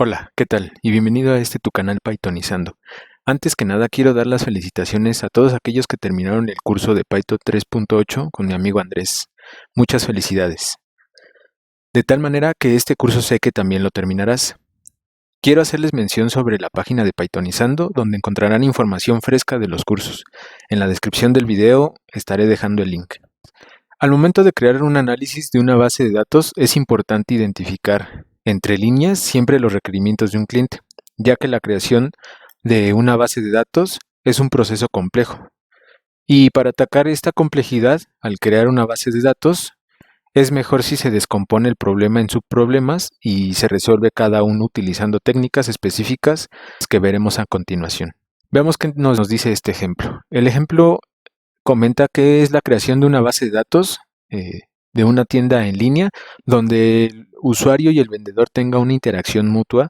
Hola, ¿qué tal? Y bienvenido a tu canal Pythonizando. Antes que nada, quiero dar las felicitaciones a todos aquellos que terminaron el curso de Python 3.8 con mi amigo Andrés. Muchas felicidades. De tal manera que este curso sé que también lo terminarás. Quiero hacerles mención sobre la página de Pythonizando, donde encontrarán información fresca de los cursos. En la descripción del video estaré dejando el link. Al momento de crear un análisis de una base de datos, es importante identificar entre líneas siempre los requerimientos de un cliente, ya que la creación de una base de datos es un proceso complejo. Y para atacar esta complejidad, al crear una base de datos, es mejor si se descompone el problema en subproblemas y se resuelve cada uno utilizando técnicas específicas que veremos a continuación. Veamos qué nos dice este ejemplo. El ejemplo comenta que es la creación de una base de datos de una tienda en línea donde el usuario y el vendedor tengan una interacción mutua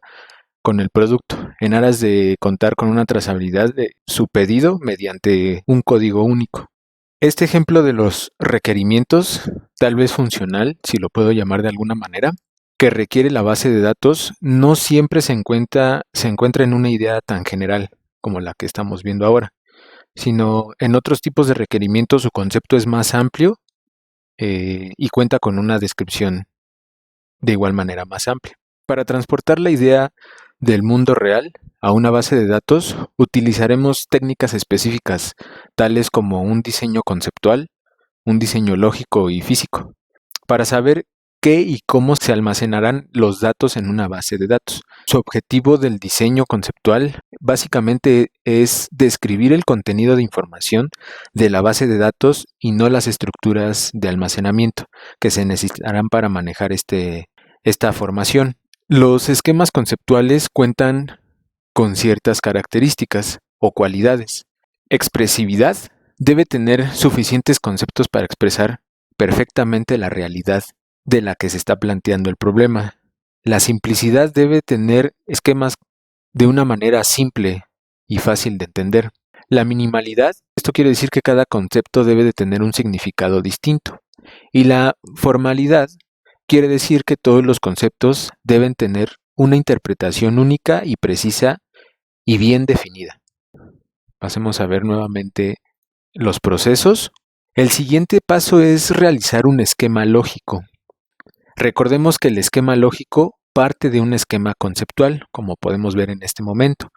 con el producto en aras de contar con una trazabilidad de su pedido mediante un código único. Este ejemplo de los requerimientos, tal vez funcional, si lo puedo llamar de alguna manera, que requiere la base de datos, no siempre se encuentra en una idea tan general como la que estamos viendo ahora, sino en otros tipos de requerimientos su concepto es más amplio y cuenta con una descripción de igual manera más amplia. Para transportar la idea del mundo real a una base de datos, utilizaremos técnicas específicas, tales como un diseño conceptual, un diseño lógico y físico, para saber qué y cómo se almacenarán los datos en una base de datos. Su objetivo del diseño conceptual básicamente es describir el contenido de información de la base de datos y no las estructuras de almacenamiento que se necesitarán para manejar esta formación. Los esquemas conceptuales cuentan con ciertas características o cualidades. Expresividad: debe tener suficientes conceptos para expresar perfectamente la realidad de la que se está planteando el problema. La simplicidad: debe tener esquemas de una manera simple y fácil de entender. La minimalidad: esto quiere decir que cada concepto debe de tener un significado distinto. Y la formalidad quiere decir que todos los conceptos deben tener una interpretación única y precisa y bien definida. Pasemos a ver nuevamente los procesos. El siguiente paso es realizar un esquema lógico. Recordemos que el esquema lógico parte de un esquema conceptual, como podemos ver en este momento.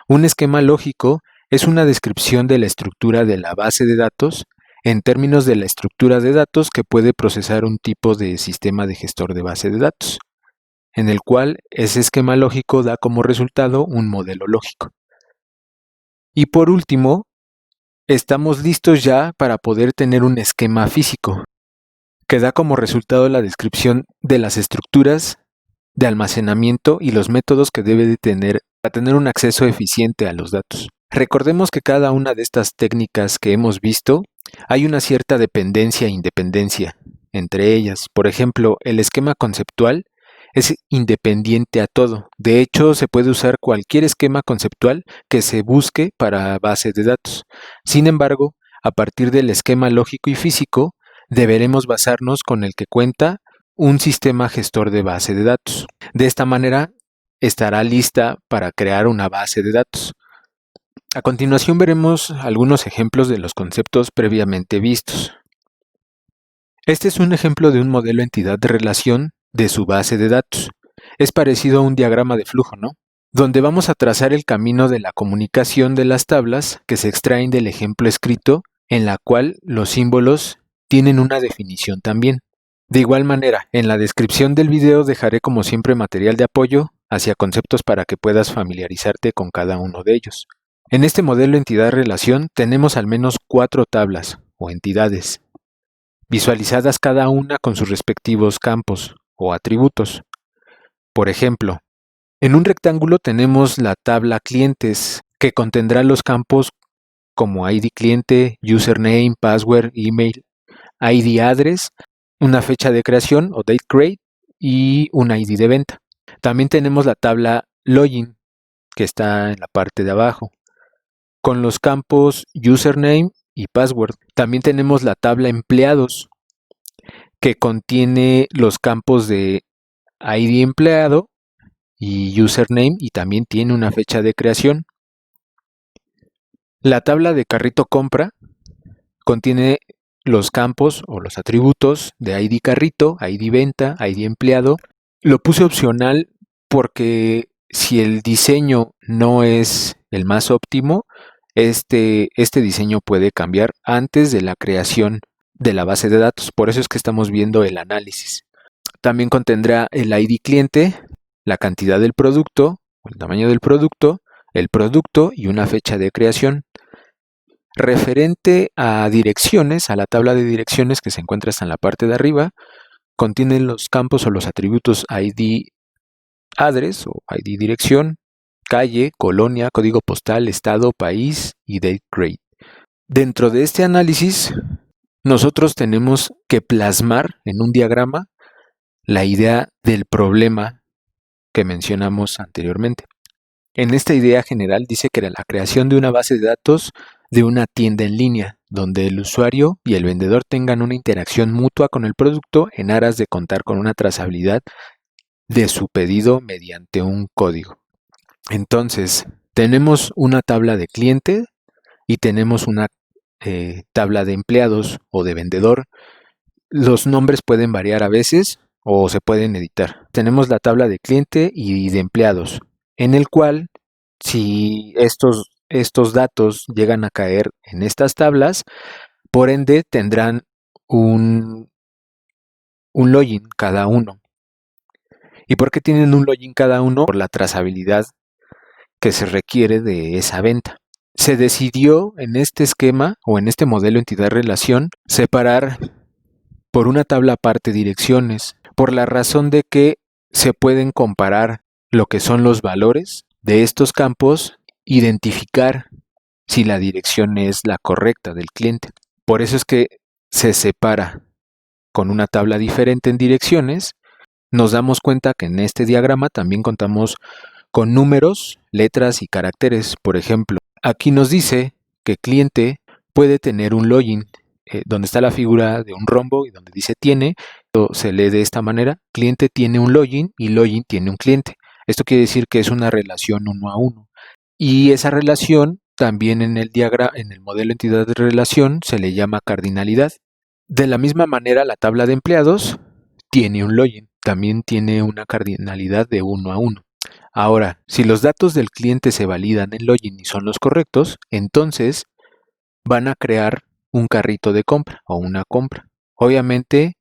Un esquema lógico es una descripción de la estructura de la base de datos en términos de la estructura de datos que puede procesar un tipo de sistema de gestor de base de datos, en el cual ese esquema lógico da como resultado un modelo lógico. Y por último, estamos listos ya para poder tener un esquema físico, que da como resultado la descripción de las estructuras de almacenamiento y los métodos que debe de tener para tener un acceso eficiente a los datos. Recordemos que cada una de estas técnicas que hemos visto hay una cierta dependencia e independencia entre ellas. Por ejemplo, el esquema conceptual es independiente a todo. De hecho, se puede usar cualquier esquema conceptual que se busque para base de datos. Sin embargo, a partir del esquema lógico y físico, deberemos basarnos con el que cuenta un sistema gestor de base de datos. De esta manera, estará lista para crear una base de datos. A continuación veremos algunos ejemplos de los conceptos previamente vistos. Este es un ejemplo de un modelo entidad de relación de su base de datos. Es parecido a un diagrama de flujo, ¿no? Donde vamos a trazar el camino de la comunicación de las tablas que se extraen del ejemplo escrito, en la cual los símbolos tienen una definición también. De igual manera, en la descripción del video dejaré como siempre material de apoyo hacia conceptos para que puedas familiarizarte con cada uno de ellos. En este modelo entidad-relación tenemos al menos 4 tablas o entidades, visualizadas cada una con sus respectivos campos o atributos. Por ejemplo, en un rectángulo tenemos la tabla clientes, que contendrá los campos como ID cliente, username, password, email, ID address, una fecha de creación o date create y un ID de venta. También tenemos la tabla login, que está en la parte de abajo, con los campos username y password. También tenemos la tabla empleados, que contiene los campos de ID empleado y username y también tiene una fecha de creación. La tabla de carrito compra contiene los campos o los atributos de ID carrito, ID venta, ID empleado. Lo puse opcional porque si el diseño no es el más óptimo, este diseño puede cambiar antes de la creación de la base de datos. Por eso es que estamos viendo el análisis. También contendrá el ID cliente, la cantidad del producto, el tamaño del producto, el producto y una fecha de creación. Referente a direcciones, a la tabla de direcciones que se encuentra hasta en la parte de arriba, contienen los campos o los atributos ID address o ID dirección, calle, colonia, código postal, estado, país y date grade. Dentro de este análisis, nosotros tenemos que plasmar en un diagrama la idea del problema que mencionamos anteriormente. En esta idea general dice que era la creación de una base de datos de una tienda en línea, donde el usuario y el vendedor tengan una interacción mutua con el producto en aras de contar con una trazabilidad de su pedido mediante un código. Entonces, tenemos una tabla de cliente y tenemos una tabla de empleados o de vendedor. Los nombres pueden variar a veces o se pueden editar. Tenemos la tabla de cliente y de empleados, en el cual si estos datos llegan a caer en estas tablas, por ende tendrán un login cada uno. ¿Y por qué tienen un login cada uno? Por la trazabilidad que se requiere de esa venta. Se decidió en este esquema o en este modelo entidad-relación separar por una tabla aparte direcciones, por la razón de que se pueden comparar lo que son los valores de estos campos, identificar si la dirección es la correcta del cliente. Por eso es que se separa con una tabla diferente en direcciones. Nos damos cuenta que en este diagrama también contamos con números, letras y caracteres. Por ejemplo, aquí nos dice que cliente puede tener un login, donde está la figura de un rombo y donde dice tiene, se lee de esta manera: cliente tiene un login y login tiene un cliente. Esto quiere decir que es una relación uno a uno. Y esa relación también en el diagrama, en el modelo entidad de relación, se le llama cardinalidad. De la misma manera, la tabla de empleados tiene un login, también tiene una cardinalidad de 1 a 1. Ahora, si los datos del cliente se validan en login y son los correctos, entonces van a crear un carrito de compra o una compra. Obviamente,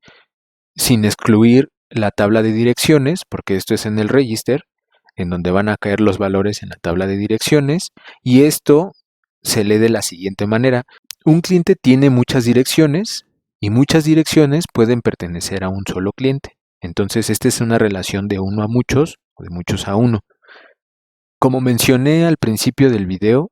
sin excluir la tabla de direcciones, porque esto es en el register, en donde van a caer los valores en la tabla de direcciones, y esto se lee de la siguiente manera: un cliente tiene muchas direcciones y muchas direcciones pueden pertenecer a un solo cliente. Entonces, esta es una relación de uno a muchos o de muchos a uno. Como mencioné al principio del video,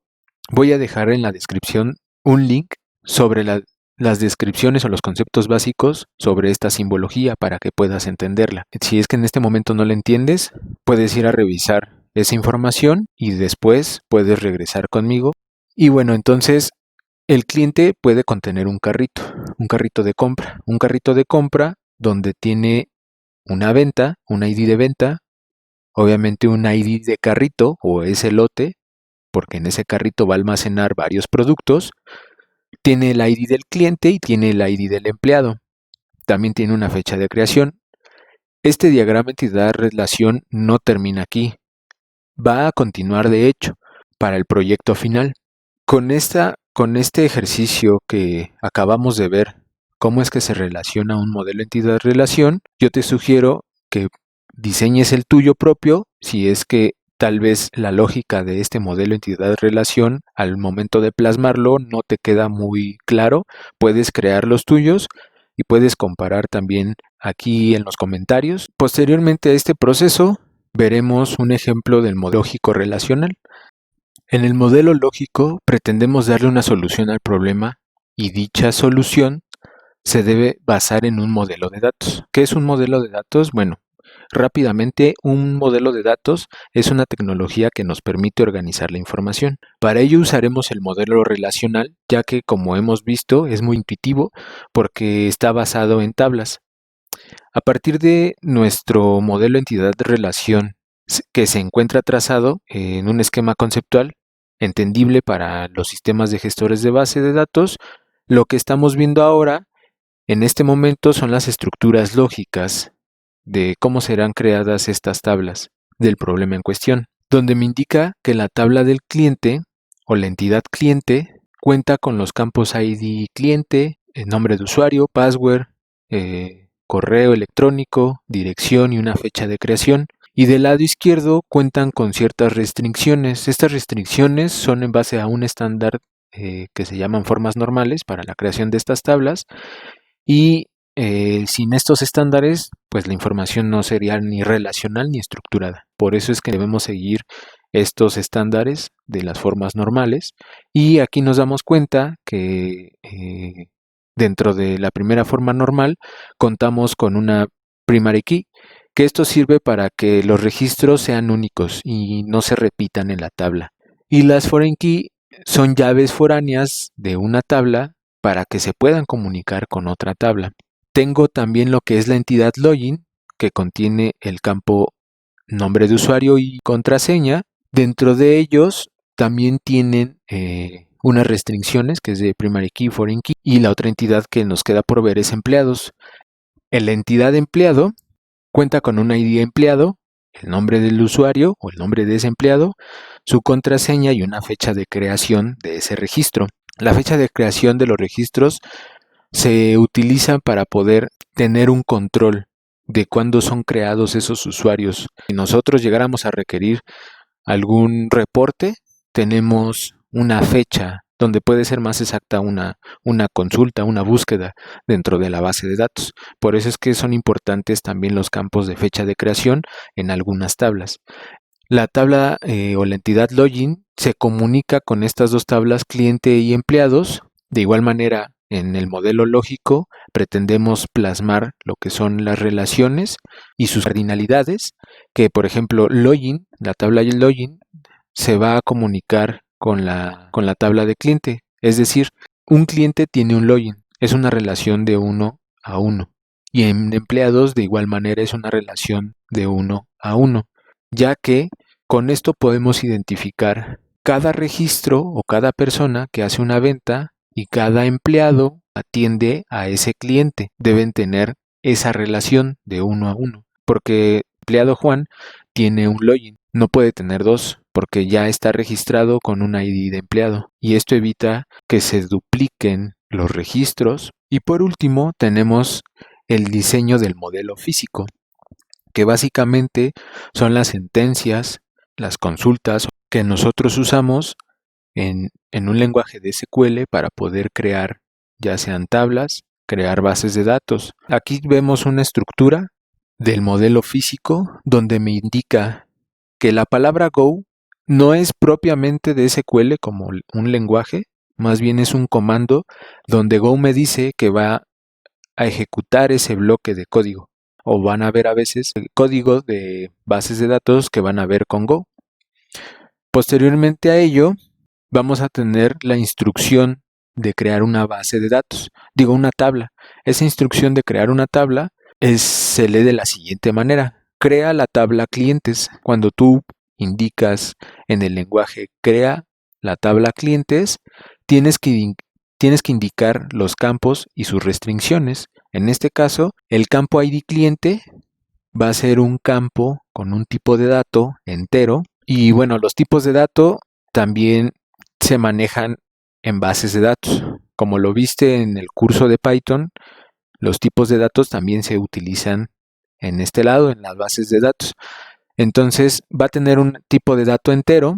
voy a dejar en la descripción un link sobre las descripciones o los conceptos básicos sobre esta simbología para que puedas entenderla. Si es que en este momento no la entiendes, puedes ir a revisar esa información y después puedes regresar conmigo. Y bueno, entonces el cliente puede contener un carrito de compra donde tiene una venta, un ID de venta, obviamente un ID de carrito o ese lote, porque en ese carrito va a almacenar varios productos. Tiene el ID del cliente y tiene el ID del empleado. También tiene una fecha de creación. Este diagrama entidad-relación no termina aquí. Va a continuar, de hecho, para el proyecto final. Con este ejercicio que acabamos de ver, cómo es que se relaciona un modelo entidad-relación, yo te sugiero que diseñes el tuyo propio. Si es que tal vez la lógica de este modelo entidad-relación al momento de plasmarlo no te queda muy claro, puedes crear los tuyos y puedes comparar también aquí en los comentarios. Posteriormente a este proceso veremos un ejemplo del modelo lógico relacional. En el modelo lógico pretendemos darle una solución al problema y dicha solución se debe basar en un modelo de datos. ¿Qué es un modelo de datos? Bueno, rápidamente, un modelo de datos es una tecnología que nos permite organizar la información. Para ello usaremos el modelo relacional, ya que, como hemos visto, es muy intuitivo porque está basado en tablas. A partir de nuestro modelo entidad-relación que se encuentra trazado en un esquema conceptual entendible para los sistemas de gestores de base de datos. Lo que estamos viendo ahora, en este momento, son las estructuras lógicas de cómo serán creadas estas tablas del problema en cuestión, donde me indica que la tabla del cliente o la entidad cliente cuenta con los campos ID cliente, el nombre de usuario, password, correo electrónico, dirección y una fecha de creación. Y del lado izquierdo cuentan con ciertas restricciones. Estas restricciones son en base a un estándar que se llaman formas normales para la creación de estas tablas. Y sin estos estándares, pues la información no sería ni relacional ni estructurada. Por eso es que debemos seguir estos estándares de las formas normales. Y aquí nos damos cuenta que dentro de la primera forma normal contamos con una primary key, que esto sirve para que los registros sean únicos y no se repitan en la tabla. Y las foreign key son llaves foráneas de una tabla para que se puedan comunicar con otra tabla. Tengo también lo que es la entidad login, que contiene el campo nombre de usuario y contraseña. Dentro de ellos también tienen unas restricciones, que es de primary key, foreign key, y la otra entidad que nos queda por ver es empleados. En la entidad empleado cuenta con un ID empleado, el nombre del usuario o el nombre de ese empleado, su contraseña y una fecha de creación de ese registro. La fecha de creación de los registros se utiliza para poder tener un control de cuándo son creados esos usuarios. Si nosotros llegáramos a requerir algún reporte, tenemos una fecha donde puede ser más exacta una consulta, una búsqueda dentro de la base de datos. Por eso es que son importantes también los campos de fecha de creación en algunas tablas. La tabla o la entidad login se comunica con estas dos tablas cliente y empleados. De igual manera, en el modelo lógico pretendemos plasmar lo que son las relaciones y sus cardinalidades, que por ejemplo login, la tabla login, se va a comunicar con la tabla de cliente. Es decir, un cliente tiene un login, es una relación de 1 a 1. Y en empleados de igual manera es una relación de 1 a 1, ya que con esto podemos identificar cada registro o cada persona que hace una venta y cada empleado atiende a ese cliente. Deben tener esa relación de 1 a 1, porque el empleado Juan tiene un login, no puede tener dos, porque ya está registrado con un ID de empleado, y esto evita que se dupliquen los registros. Y por último tenemos el diseño del modelo físico, que básicamente son las sentencias, las consultas que nosotros usamos en un lenguaje de SQL para poder crear ya sean tablas, crear bases de datos. Aquí vemos una estructura del modelo físico donde me indica que la palabra Go no es propiamente de SQL como un lenguaje, más bien es un comando donde Go me dice que va a ejecutar ese bloque de código, o van a ver a veces código de bases de datos que van a ver con Go. Posteriormente a ello, vamos a tener la instrucción de crear una base de datos, digo una tabla. Esa instrucción de crear una tabla se lee de la siguiente manera: crea la tabla clientes. Cuando tú indicas en el lenguaje crea la tabla clientes, tienes que indicar los campos y sus restricciones. En este caso, el campo ID cliente va a ser un campo con un tipo de dato entero. Y bueno, los tipos de dato también se manejan en bases de datos. Como lo viste en el curso de Python, los tipos de datos también se utilizan en este lado, en las bases de datos. Entonces va a tener un tipo de dato entero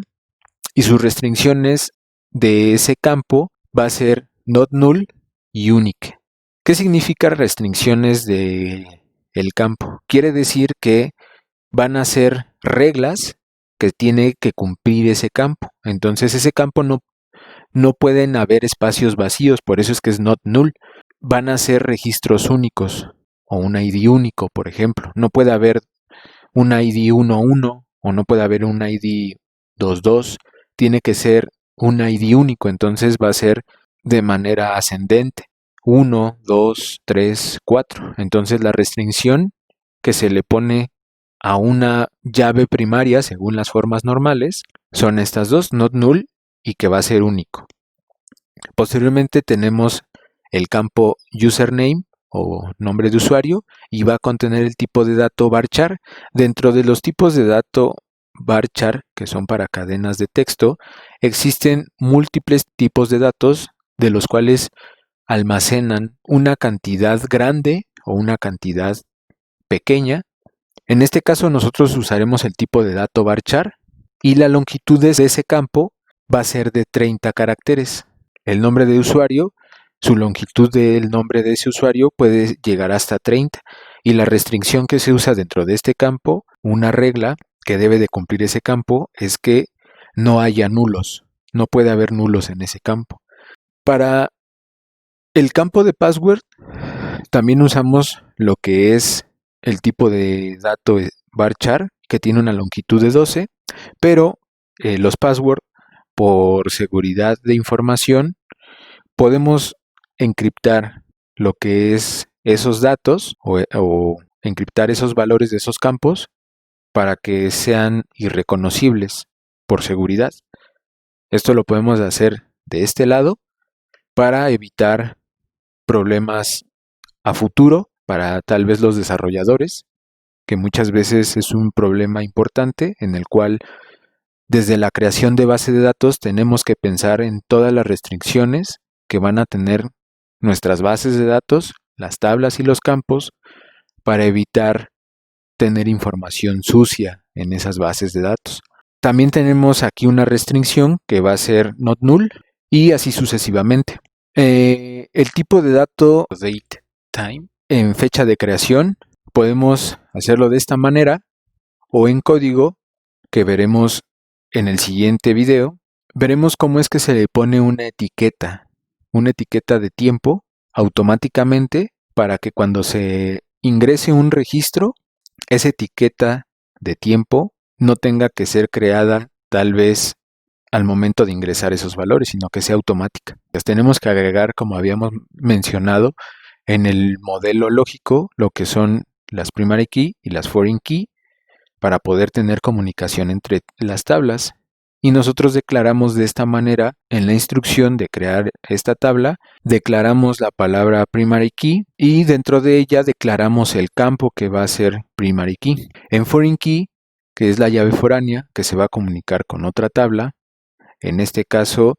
y sus restricciones de ese campo va a ser not null y unique. ¿Qué significa restricciones de el campo? Quiere decir que van a ser reglas que tiene que cumplir ese campo. Entonces ese campo no pueden haber espacios vacíos, por eso es que es not null. Van a ser registros únicos o un ID único, por ejemplo. No puede haber un ID 11 o no puede haber un ID 22. Tiene que ser un ID único, entonces va a ser de manera ascendente. 1, 2, 3, 4. Entonces la restricción que se le pone a una llave primaria según las formas normales. Son estas dos, not null y que va a ser único. Posteriormente tenemos el campo username o nombre de usuario y va a contener el tipo de dato varchar. Dentro de los tipos de dato varchar, que son para cadenas de texto, existen múltiples tipos de datos de los cuales almacenan una cantidad grande o una cantidad pequeña. En este caso nosotros usaremos el tipo de dato varchar y la longitud de ese campo va a ser de 30 caracteres. El nombre de usuario, su longitud del nombre de ese usuario puede llegar hasta 30 y la restricción que se usa dentro de este campo, una regla que debe de cumplir ese campo, es que no haya nulos, no puede haber nulos en ese campo. Para el campo de password también usamos lo que es el tipo de dato varchar que tiene una longitud de 12, pero los password, por seguridad de información, podemos encriptar lo que es esos datos o encriptar esos valores de esos campos para que sean irreconocibles por seguridad. Esto lo podemos hacer de este lado para evitar problemas a futuro para tal vez los desarrolladores, que muchas veces es un problema importante en el cual desde la creación de base de datos tenemos que pensar en todas las restricciones que van a tener nuestras bases de datos, las tablas y los campos, para evitar tener información sucia en esas bases de datos. También tenemos aquí una restricción que va a ser not null y así sucesivamente. El tipo de dato date time en fecha de creación podemos hacerlo de esta manera o en código que veremos en el siguiente video. Veremos cómo es que se le pone una etiqueta de tiempo automáticamente para que cuando se ingrese un registro, esa etiqueta de tiempo no tenga que ser creada tal vez al momento de ingresar esos valores, sino que sea automática. Pues tenemos que agregar, como habíamos mencionado, en el modelo lógico lo que son las primary key y las foreign key para poder tener comunicación entre las tablas. Y nosotros declaramos de esta manera en la instrucción de crear esta tabla, declaramos la palabra primary key y dentro de ella declaramos el campo que va a ser primary key. En foreign key, que es la llave foránea que se va a comunicar con otra tabla, en este caso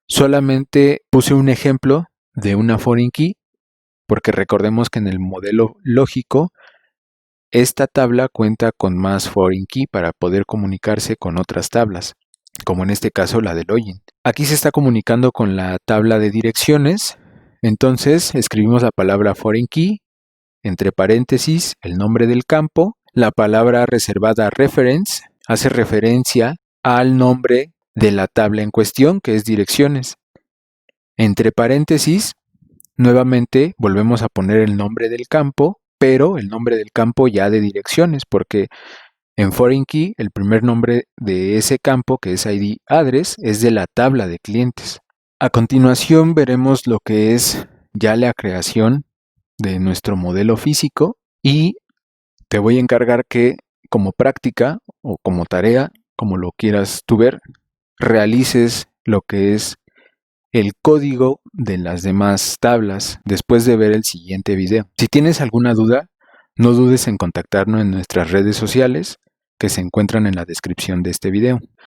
solamente puse un ejemplo de una foreign key porque recordemos que en el modelo lógico esta tabla cuenta con más foreign key para poder comunicarse con otras tablas, como en este caso la de login. Aquí se está comunicando con la tabla de direcciones, entonces escribimos la palabra foreign key, entre paréntesis el nombre del campo, la palabra reservada reference hace referencia al nombre de la tabla en cuestión, que es direcciones. Entre paréntesis, nuevamente volvemos a poner el nombre del campo, pero el nombre del campo ya de direcciones, porque en foreign key el primer nombre de ese campo, que es ID address, es de la tabla de clientes. A continuación veremos lo que es ya la creación de nuestro modelo físico y te voy a encargar que como práctica o como tarea, como lo quieras tú ver, realices lo que es el código de las demás tablas después de ver el siguiente video. Si tienes alguna duda, no dudes en contactarnos en nuestras redes sociales que se encuentran en la descripción de este video.